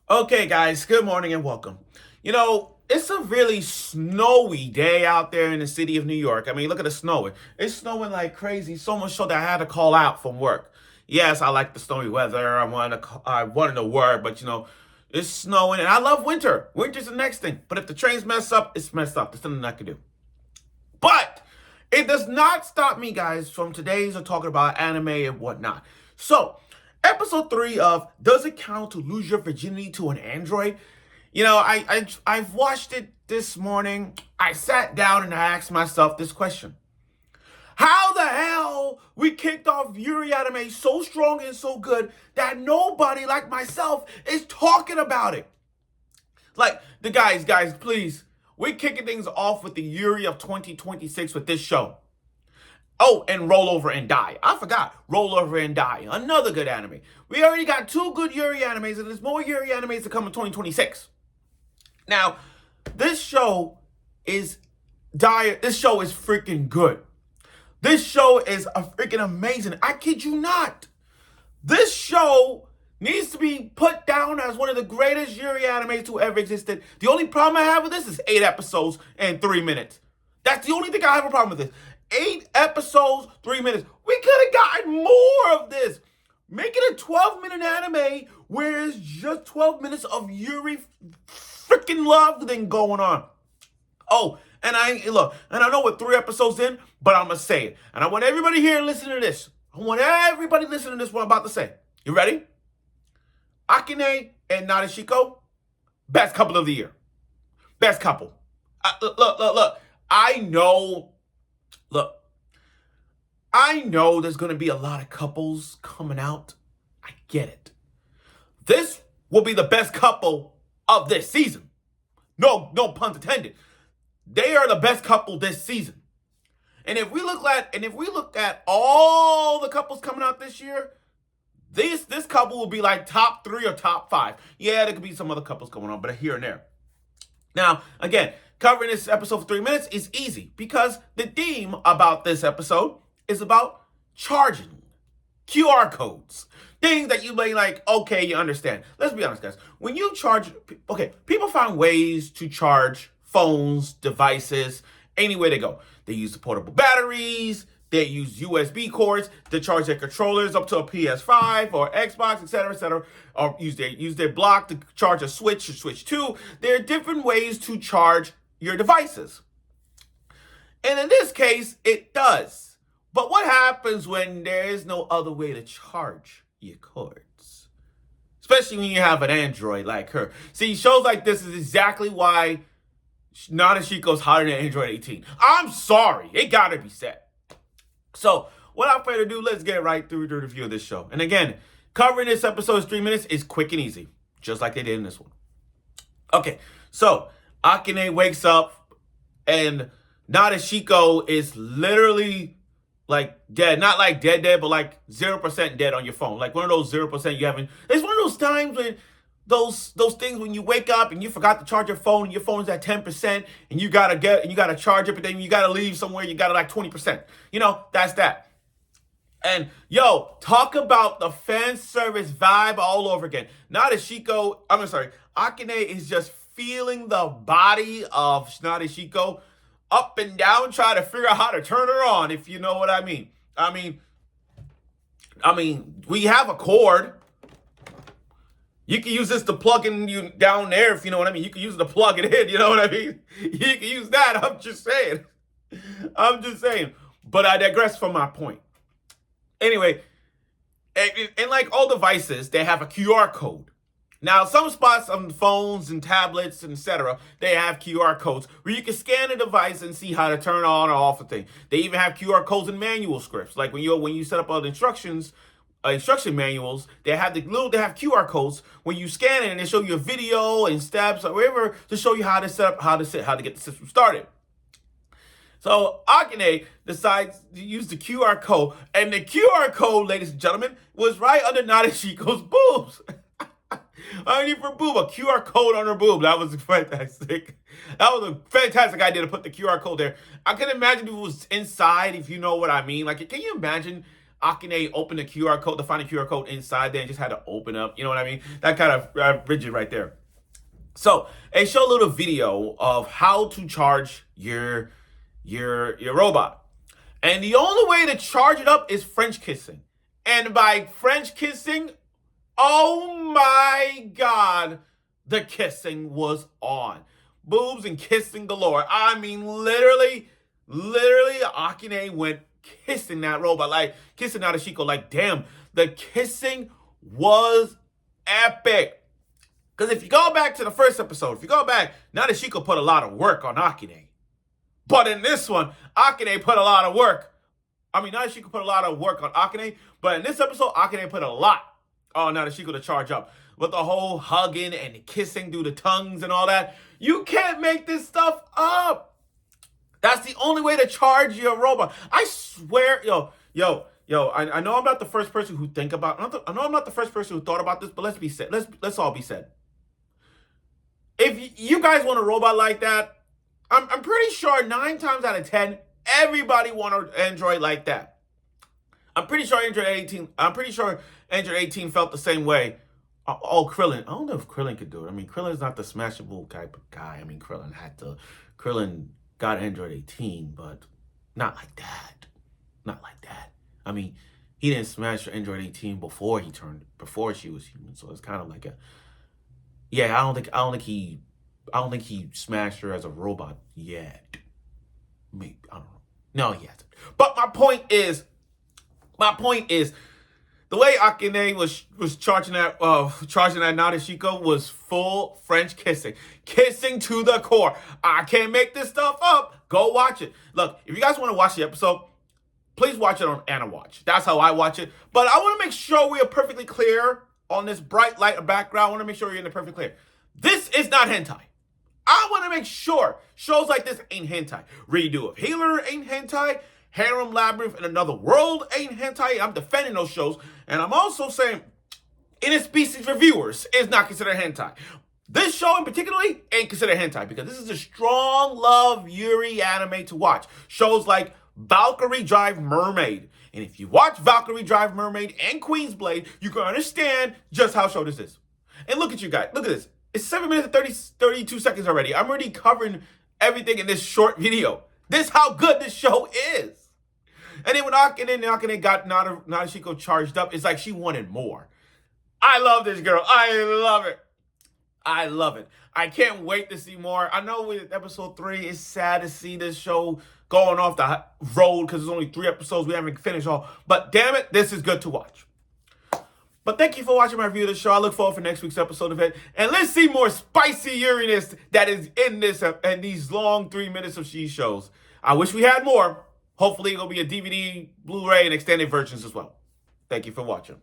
Okay, guys, good morning and welcome. It's a really snowy day out there in the city of New York. I mean, look at the snowing. It's snowing like crazy, so much so that I had to call out from work. Yes, I like the snowy weather. I wanted to work, but it's snowing, and I love winter. Winter's the next thing. But if the trains mess up, it's messed up. There's nothing I can do. But it does not stop me, guys, from today's talking about anime and whatnot. So, episode 3 of Does It Count to Lose Your Virginity to an Android? I've watched it this morning. I sat down and I asked myself this question. How the hell we kicked off Yuri anime so strong and so good that nobody like myself is talking about it? Like, the guys, please. We're kicking things off with the Yuri of 2026 with this show. Oh, and Roll Over and Die. I forgot. Roll Over and Die. Another good anime. We already got 2 good Yuri animes, and there's more Yuri animes to come in 2026. Now, this show is dire. This show is freaking good. This show is a freaking amazing. I kid you not. This show needs to be put down as one of the greatest Yuri animes to ever existed. The only problem I have with this is 8 episodes and 3 minutes. That's the only thing I have a problem with this. 8 episodes, 3 minutes. We could have gotten more of this. Make it a 12-minute anime where it's just 12 minutes of Yuri freaking love thing going on. Oh, and I know we're 3 episodes in, but I'm gonna say it. And I want everybody here to listen to this. I want everybody listening to this what I'm about to say. You ready? Akane and Nadeshiko, best couple of the year. Best couple. Look. Look, I know there's going to be a lot of couples coming out. I get it. This will be the best couple of this season. No pun intended. They are the best couple this season. And if we look at all the couples coming out this year, this couple will be like top 3 or top 5. Yeah, there could be some other couples going on, but here and there. Now, again, covering this episode for 3 minutes is easy because the theme about this episode is about charging QR codes. Things that you may like, okay, you understand. Let's be honest, guys. When you charge, okay, people find ways to charge phones, devices, anywhere they go. They use the portable batteries. They use USB cords to charge their controllers up to a PS5 or Xbox, etc., or use their block to charge a Switch or Switch 2. There are different ways to charge your devices. And in this case, it does. But what happens when there is no other way to charge your cords? Especially when you have an Android like her. See, shows like this is exactly why Nadeshiko's hotter than Android 18. I'm sorry. It gotta be said. So, without further ado, let's get right through the review of this show. And again, covering this episode in 3 minutes is quick and easy, just like they did in this one. Okay, so Akane wakes up and Nadeshiko is literally like dead. Not like dead, but like 0% dead on your phone. Like one of those 0% you haven't. It's one of those times when those things when you wake up and you forgot to charge your phone and your phone's at 10% and you gotta charge it, but then you gotta leave somewhere, you gotta like 20%. That's that. And talk about the fan service vibe all over again. Akane is just feeling the body of Nadeshiko up and down, trying to figure out how to turn her on, if you know what I mean. I mean, we have a cord. You can use this to plug in you down there, if you know what I mean. You can use it to plug it in, you know what I mean? You can use that, I'm just saying. But I digress from my point. Anyway, and like all devices, they have a QR code. Now, some spots on phones and tablets, etc., they have QR codes where you can scan a device and see how to turn on or off a thing. They even have QR codes in manual scripts. Like when you set up all the instruction manuals, they have QR codes when you scan it and they show you a video and steps or whatever to show you how to set up, how to get the system started. So Akane decides to use the QR code, and the QR code, ladies and gentlemen, was right under Nadeshiko's boobs. Underneath her boob, a QR code on her boob. That was fantastic. That was a fantastic idea to put the QR code there. I can imagine if it was inside, if you know what I mean. Like, can you imagine Akane opened the QR code to find the QR code inside there and just had to open up. You know what I mean? That kind of rigid right there. So they show a little video of how to charge your robot. And the only way to charge it up is French kissing. And by French kissing, oh my God, the kissing was on. Boobs and kissing galore. I mean, literally, Akane went kissing that robot, like kissing Nadeshiko. Like, damn, the kissing was epic. Because if you go back to the first episode, Nadeshiko put a lot of work on Akane. But in this one, Akane put a lot of work. I mean, Nadeshiko put a lot of work on Akane, but in this episode, Akane put a lot on Nadeshiko to charge up. With the whole hugging and the kissing through the tongues and all that. You can't make this stuff up. That's the only way to charge your robot. I swear, I know I'm not the first person who I'm not the first person who thought about this, but let's all be said. If you guys want a robot like that, I'm pretty sure 9 times out of 10, everybody want an Android like that. I'm pretty sure Android 18 felt the same way. Oh, Krillin. I don't know if Krillin could do it. I mean, Krillin's not the smashable type of guy. I mean, Krillin got Android 18, but not like that. Not like that. I mean, he didn't smash Android 18 before she was human. So it's kind of like I don't think he smashed her as a robot yet. Maybe, I don't know. No, he hasn't. But my point is, the way Akane was charging that Nadeshiko was full French kissing. Kissing to the core. I can't make this stuff up. Go watch it. Look, if you guys want to watch the episode, please watch it on AniWatch. That's how I watch it. But I want to make sure we are perfectly clear on this bright light background. I want to make sure you're in the perfect clear. This is not hentai. I want to make sure shows like this ain't hentai. Redo of Healer ain't hentai. Harem Labyrinth and Another World ain't hentai. I'm defending those shows. And I'm also saying Interspecies Reviewers is not considered hentai. This show in particularly ain't considered hentai because this is a strong love Yuri anime to watch. Shows like Valkyrie Drive Mermaid. And if you watch Valkyrie Drive Mermaid and Queen's Blade, you can understand just how show this is. And look at you guys. Look at this. It's 7 minutes and 32 seconds already. I'm already covering everything in this short video. This is how good this show is. And then when Akane got Nadeshiko charged up, it's like she wanted more. I love this girl. I love it. I love it. I can't wait to see more. I know with episode 3, it's sad to see this show going off the road because there's only 3 episodes. We haven't finished all. But damn it, this is good to watch. But thank you for watching my review of the show. I look forward for next week's episode of it. And let's see more spicy Uranus that is in this and these long 3 minutes of she shows. I wish we had more. Hopefully it'll be a DVD, Blu-ray, and extended versions as well. Thank you for watching.